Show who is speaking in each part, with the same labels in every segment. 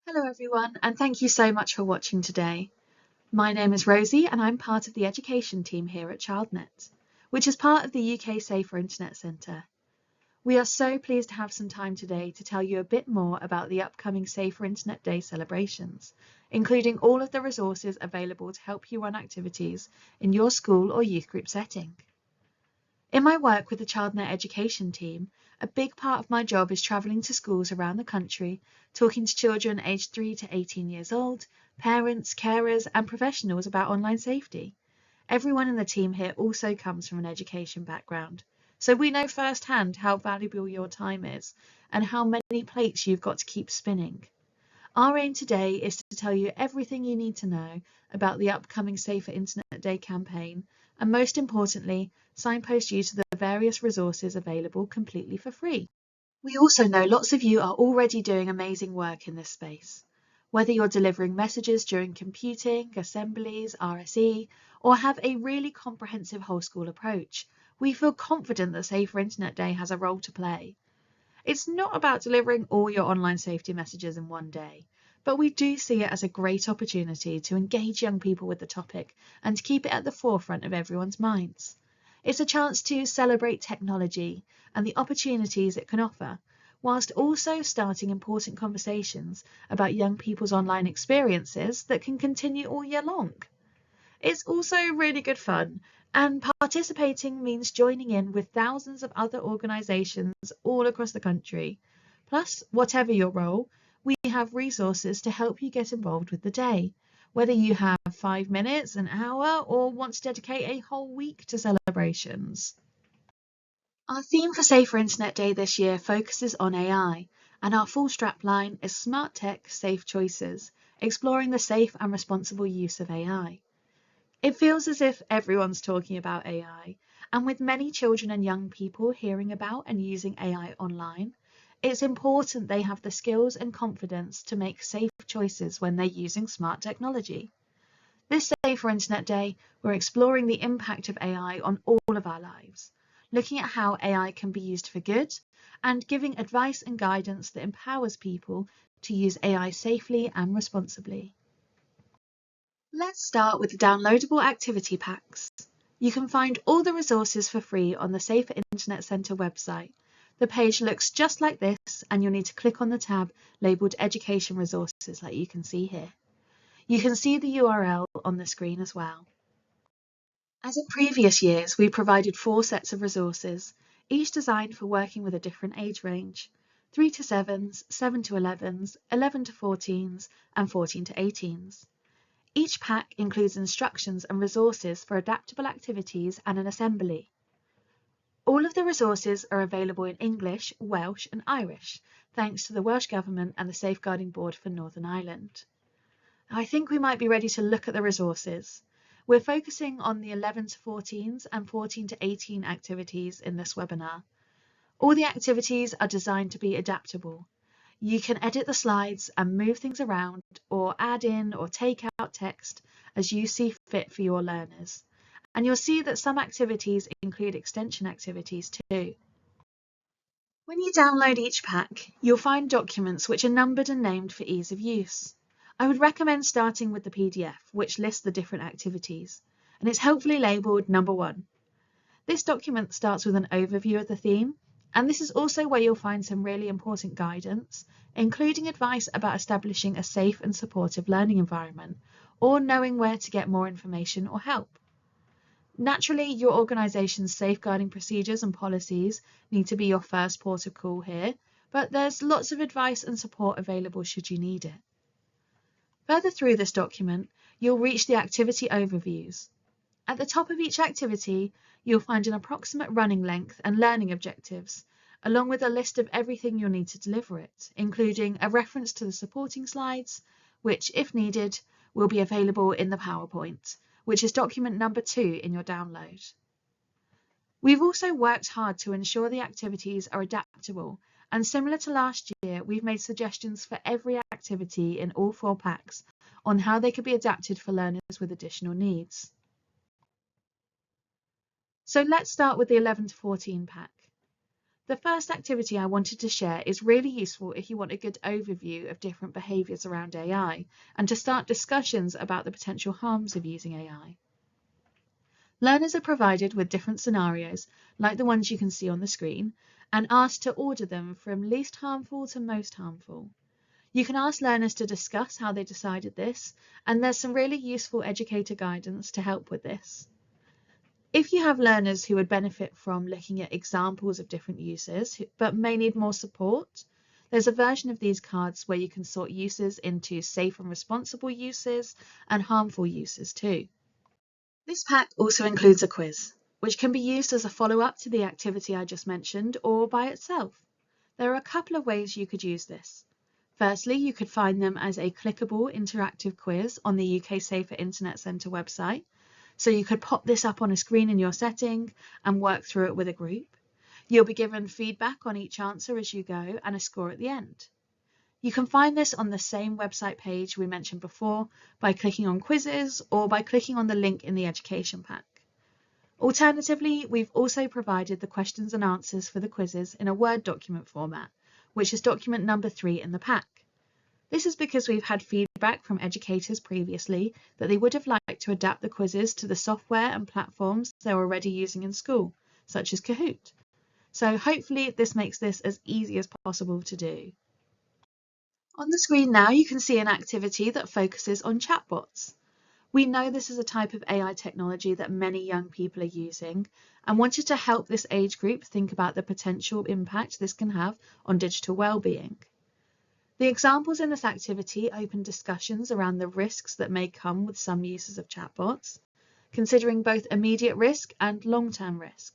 Speaker 1: Hello everyone, and thank you so much for watching today. My name is Rosie and I'm part of the education team here at ChildNet, which is part of the UK Safer Internet Centre. We are so pleased to have some time today to tell you a bit more about the upcoming Safer Internet Day celebrations, including all of the resources available to help you run activities in your school or youth group setting. In my work with the ChildNet education team, a big part of my job is travelling to schools around the country, talking to children aged 3 to 18 years old, parents, carers and professionals about online safety. Everyone in the team here also comes from an education background, so we know firsthand how valuable your time is and how many plates you've got to keep spinning. Our aim today is to tell you everything you need to know about the upcoming Safer Internet Day campaign and, most importantly, signpost you to the various resources available completely for free. We also know lots of you are already doing amazing work in this space. Whether you're delivering messages during computing, assemblies, RSE, or have a really comprehensive whole school approach, we feel confident that Safer Internet Day has a role to play. It's not about delivering all your online safety messages in one day, but we do see it as a great opportunity to engage young people with the topic and to keep it at the forefront of everyone's minds. It's a chance to celebrate technology and the opportunities it can offer, whilst also starting important conversations about young people's online experiences that can continue all year long. It's also really good fun, and participating means joining in with thousands of other organisations all across the country. Plus, whatever your role, we have resources to help you get involved with the day, whether you have 5 minutes, an hour, or want to dedicate a whole week to celebrations. Our theme for Safer Internet Day this year focuses on AI, and our full strapline is Smart Tech, Safe Choices, exploring the safe and responsible use of AI. It feels as if everyone's talking about AI, and with many children and young people hearing about and using AI online, it's important they have the skills and confidence to make safe choices when they're using smart technology. This Safer Internet Day, we're exploring the impact of AI on all of our lives, looking at how AI can be used for good, and giving advice and guidance that empowers people to use AI safely and responsibly. Let's start with the downloadable activity packs. You can find all the resources for free on the Safer Internet Centre website. The page looks just like this, and you'll need to click on the tab labelled Education Resources like you can see here. You can see the URL on the screen as well. As in previous years, we provided 4 sets of resources, each designed for working with a different age range: 3 to 7s, 7 to 11s, 11 to 14s, and 14 to 18s. Each pack includes instructions and resources for adaptable activities and an assembly. All of the resources are available in English, Welsh and Irish, thanks to the Welsh Government and the Safeguarding Board for Northern Ireland. I think we might be ready to look at the resources. We're focusing on the 11 to 14s and 14 to 18 activities in this webinar. All the activities are designed to be adaptable. You can edit the slides and move things around or add in or take out text as you see fit for your learners. And you'll see that some activities include extension activities too. When you download each pack, you'll find documents which are numbered and named for ease of use. I would recommend starting with the PDF, which lists the different activities, and it's helpfully labelled number 1. This document starts with an overview of the theme, and this is also where you'll find some really important guidance, including advice about establishing a safe and supportive learning environment, or knowing where to get more information or help. Naturally, your organisation's safeguarding procedures and policies need to be your first port of call here, but there's lots of advice and support available should you need it. Further through this document, you'll reach the activity overviews. At the top of each activity, you'll find an approximate running length and learning objectives, along with a list of everything you'll need to deliver it, including a reference to the supporting slides, which, if needed, will be available in the PowerPoint, which is document number 2 in your download. We've also worked hard to ensure the activities are adaptable, and similar to last year, we've made suggestions for every activity in all 4 packs on how they could be adapted for learners with additional needs. So let's start with the 11 to 14 pack. The first activity I wanted to share is really useful if you want a good overview of different behaviours around AI and to start discussions about the potential harms of using AI. Learners are provided with different scenarios, like the ones you can see on the screen, and asked to order them from least harmful to most harmful. You can ask learners to discuss how they decided this, and there's some really useful educator guidance to help with this. If you have learners who would benefit from looking at examples of different uses, but may need more support, there's a version of these cards where you can sort uses into safe and responsible uses and harmful uses too. This pack also includes a quiz, which can be used as a follow-up to the activity I just mentioned or by itself. There are a couple of ways you could use this. Firstly, you could find them as a clickable interactive quiz on the UK Safer Internet Centre website. So you could pop this up on a screen in your setting and work through it with a group. You'll be given feedback on each answer as you go and a score at the end. You can find this on the same website page we mentioned before by clicking on quizzes or by clicking on the link in the education pack. Alternatively, we've also provided the questions and answers for the quizzes in a Word document format, which is document number 3 in the pack. This is because we've had feedback from educators previously that they would have liked to adapt the quizzes to the software and platforms they're already using in school, such as Kahoot. So hopefully this makes this as easy as possible to do. On the screen now you can see an activity that focuses on chatbots. We know this is a type of AI technology that many young people are using and wanted to help this age group think about the potential impact this can have on digital well-being. The examples in this activity open discussions around the risks that may come with some uses of chatbots, considering both immediate risk and long-term risk.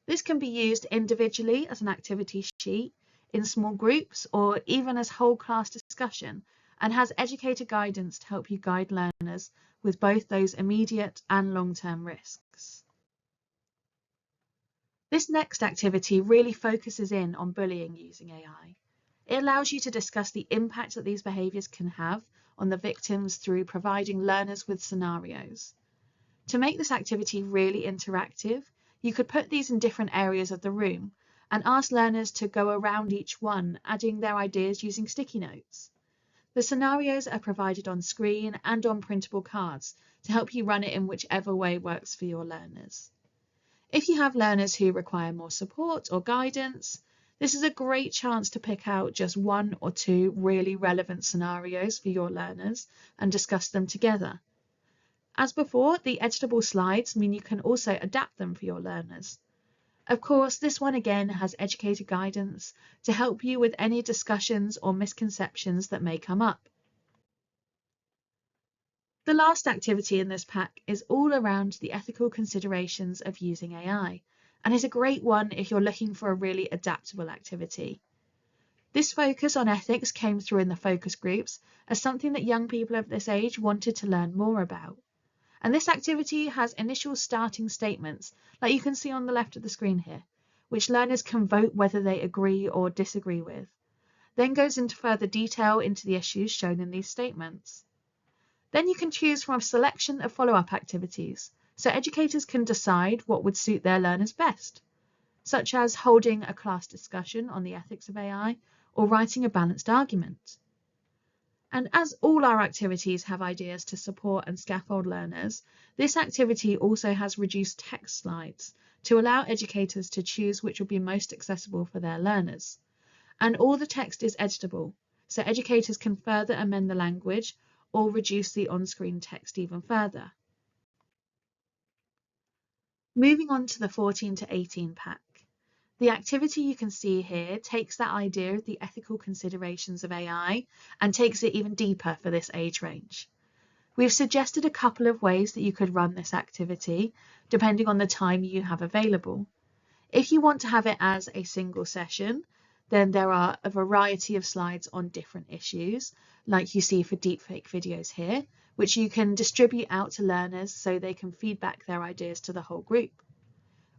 Speaker 1: This can be used individually as an activity sheet, in small groups, or even as whole class discussion, and has educator guidance to help you guide learners with both those immediate and long-term risks. This next activity really focuses in on bullying using AI. It allows you to discuss the impact that these behaviours can have on the victims through providing learners with scenarios. To make this activity really interactive, you could put these in different areas of the room and ask learners to go around each one, adding their ideas using sticky notes. The scenarios are provided on screen and on printable cards to help you run it in whichever way works for your learners. If you have learners who require more support or guidance, this is a great chance to pick out just 1 or 2 really relevant scenarios for your learners and discuss them together. As before, the editable slides mean you can also adapt them for your learners. Of course, this one again has educator guidance to help you with any discussions or misconceptions that may come up. The last activity in this pack is all around the ethical considerations of using AI, and is a great one if you're looking for a really adaptable activity. This focus on ethics came through in the focus groups as something that young people of this age wanted to learn more about. And this activity has initial starting statements, like you can see on the left of the screen here, which learners can vote whether they agree or disagree with. Then goes into further detail into the issues shown in these statements. Then you can choose from a selection of follow-up activities, so educators can decide what would suit their learners best, such as holding a class discussion on the ethics of AI or writing a balanced argument. And as all our activities have ideas to support and scaffold learners, this activity also has reduced text slides to allow educators to choose which will be most accessible for their learners. And all the text is editable, so educators can further amend the language or reduce the on-screen text even further. Moving on to the 14 to 18 pack. The activity you can see here takes that idea of the ethical considerations of AI and takes it even deeper for this age range. We've suggested a couple of ways that you could run this activity, depending on the time you have available. If you want to have it as a single session, then there are a variety of slides on different issues, like you see for deepfake videos here, which you can distribute out to learners so they can feedback their ideas to the whole group.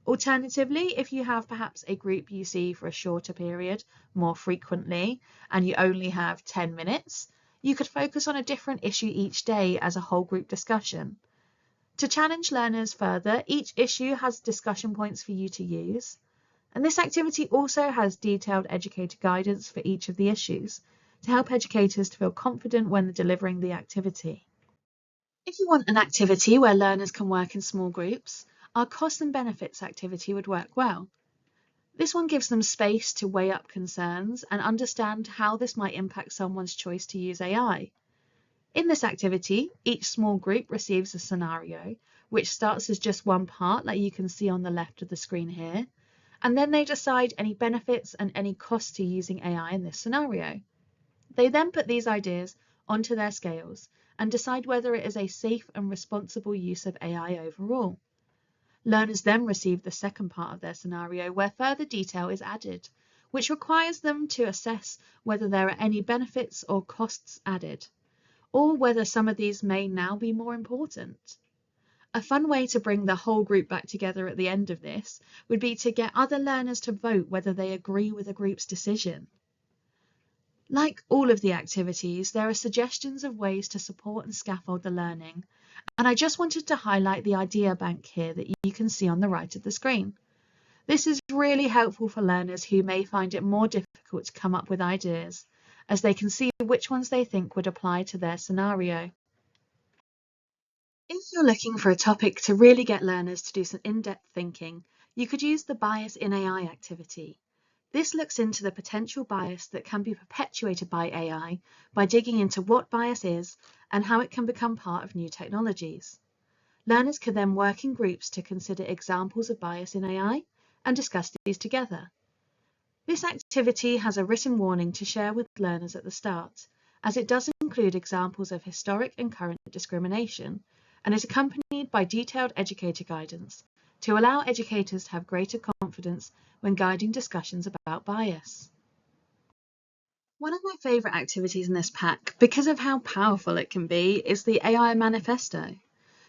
Speaker 1: Alternatively, if you have perhaps a group you see for a shorter period more frequently and you only have 10 minutes, you could focus on a different issue each day as a whole group discussion. To challenge learners further, each issue has discussion points for you to use. And this activity also has detailed educator guidance for each of the issues to help educators to feel confident when delivering the activity. If you want an activity where learners can work in small groups, our cost and benefits activity would work well. This one gives them space to weigh up concerns and understand how this might impact someone's choice to use AI. In this activity, each small group receives a scenario, which starts as just one part, like you can see on the left of the screen here, and then they decide any benefits and any costs to using AI in this scenario. They then put these ideas onto their scales and decide whether it is a safe and responsible use of AI overall. Learners then receive the second part of their scenario where further detail is added, which requires them to assess whether there are any benefits or costs added, or whether some of these may now be more important. A fun way to bring the whole group back together at the end of this would be to get other learners to vote whether they agree with the group's decision. Like all of the activities, there are suggestions of ways to support and scaffold the learning, and I just wanted to highlight the idea bank here that you can see on the right of the screen. This is really helpful for learners who may find it more difficult to come up with ideas, as they can see which ones they think would apply to their scenario. If you're looking for a topic to really get learners to do some in-depth thinking, you could use the Bias in AI activity. This looks into the potential bias that can be perpetuated by AI by digging into what bias is and how it can become part of new technologies. Learners can then work in groups to consider examples of bias in AI and discuss these together. This activity has a written warning to share with learners at the start, as it does include examples of historic and current discrimination, and is accompanied by detailed educator guidance to allow educators to have greater confidence when guiding discussions about bias. One of my favourite activities in this pack, because of how powerful it can be, is the AI Manifesto.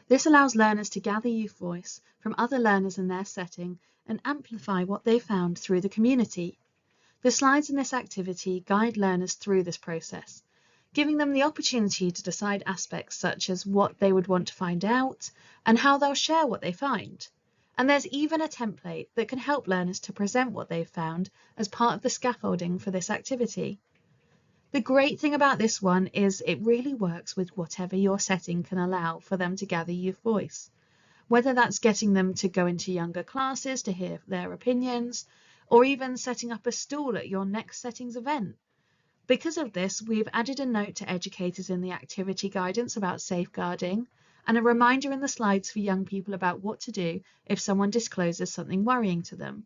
Speaker 1: This allows learners to gather youth voice from other learners in their setting and amplify what they found through the community. The slides in this activity guide learners through this process, giving them the opportunity to decide aspects such as what they would want to find out and how they'll share what they find. And there's even a template that can help learners to present what they've found as part of the scaffolding for this activity. The great thing about this one is it really works with whatever your setting can allow for them to gather youth voice, whether that's getting them to go into younger classes to hear their opinions, or even setting up a stall at your next settings event. Because of this, we've added a note to educators in the activity guidance about safeguarding, and a reminder in the slides for young people about what to do if someone discloses something worrying to them.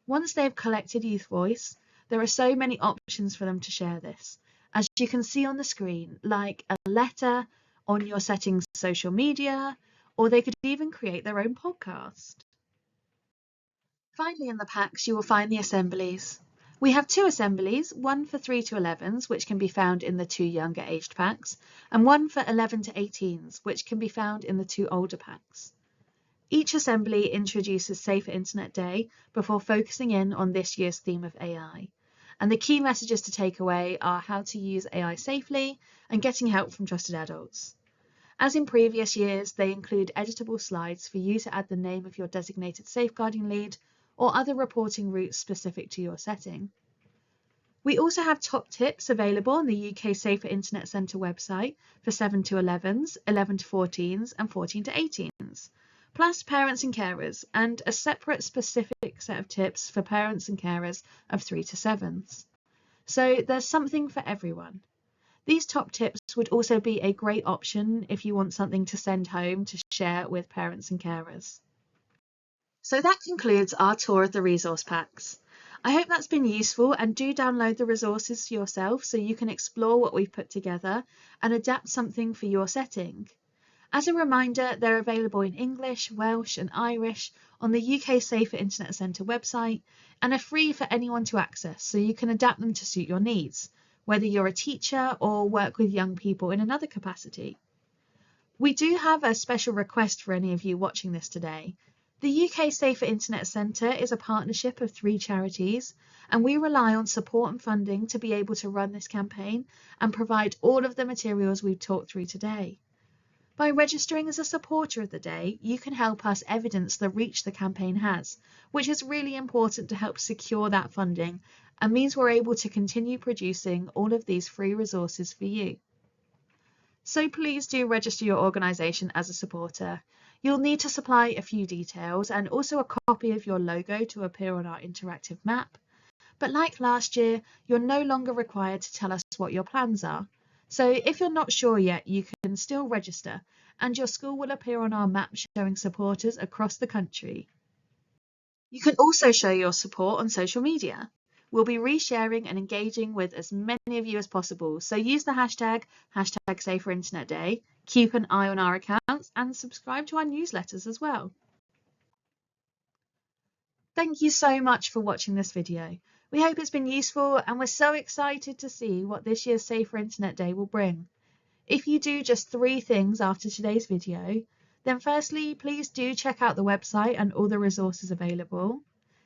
Speaker 1: Once they've collected youth voice, there are so many options for them to share this, as you can see on the screen, like a letter, on your settings social media, or they could even create their own podcast. Finally, in the packs, you will find the assemblies. We have two assemblies, one for 3 to 11s, which can be found in the two younger aged packs, and one for 11 to 18s, which can be found in the two older packs. Each assembly introduces Safer Internet Day before focusing in on this year's theme of AI. And the key messages to take away are how to use AI safely and getting help from trusted adults. As in previous years, they include editable slides for you to add the name of your designated safeguarding lead or other reporting routes specific to your setting. We also have top tips available on the UK Safer Internet Centre website for 7 to 11s, 11 to 14s and 14 to 18s, plus parents and carers, and a separate specific set of tips for parents and carers of 3 to 7s. So there's something for everyone. These top tips would also be a great option if you want something to send home to share with parents and carers. So that concludes our tour of the resource packs. I hope that's been useful, and do download the resources for yourself so you can explore what we've put together and adapt something for your setting. As a reminder, they're available in English, Welsh and Irish on the UK Safer Internet Centre website and are free for anyone to access, so you can adapt them to suit your needs, whether you're a teacher or work with young people in another capacity. We do have a special request for any of you watching this today. The UK Safer Internet Centre is a partnership of 3 charities, and we rely on support and funding to be able to run this campaign and provide all of the materials we've talked through today. By registering as a supporter of the day, you can help us evidence the reach the campaign has, which is really important to help secure that funding and means we're able to continue producing all of these free resources for you. So please do register your organisation as a supporter. You'll need to supply a few details and also a copy of your logo to appear on our interactive map. But like last year, you're no longer required to tell us what your plans are. So if you're not sure yet, you can still register and your school will appear on our map showing supporters across the country. You can also show your support on social media. We'll be resharing and engaging with as many of you as possible, so use the hashtag #SaferInternetDay, keep an eye on our accounts and subscribe to our newsletters as well. Thank you so much for watching this video. We hope it's been useful and we're so excited to see what this year's Safer Internet Day will bring. If you do just 3 things after today's video, then firstly, please do check out the website and all the resources available.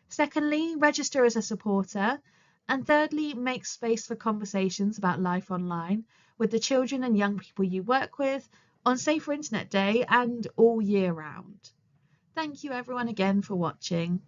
Speaker 1: Secondly, register as a supporter. And thirdly, make space for conversations about life online with the children and young people you work with on Safer Internet Day and all year round. Thank you everyone again for watching.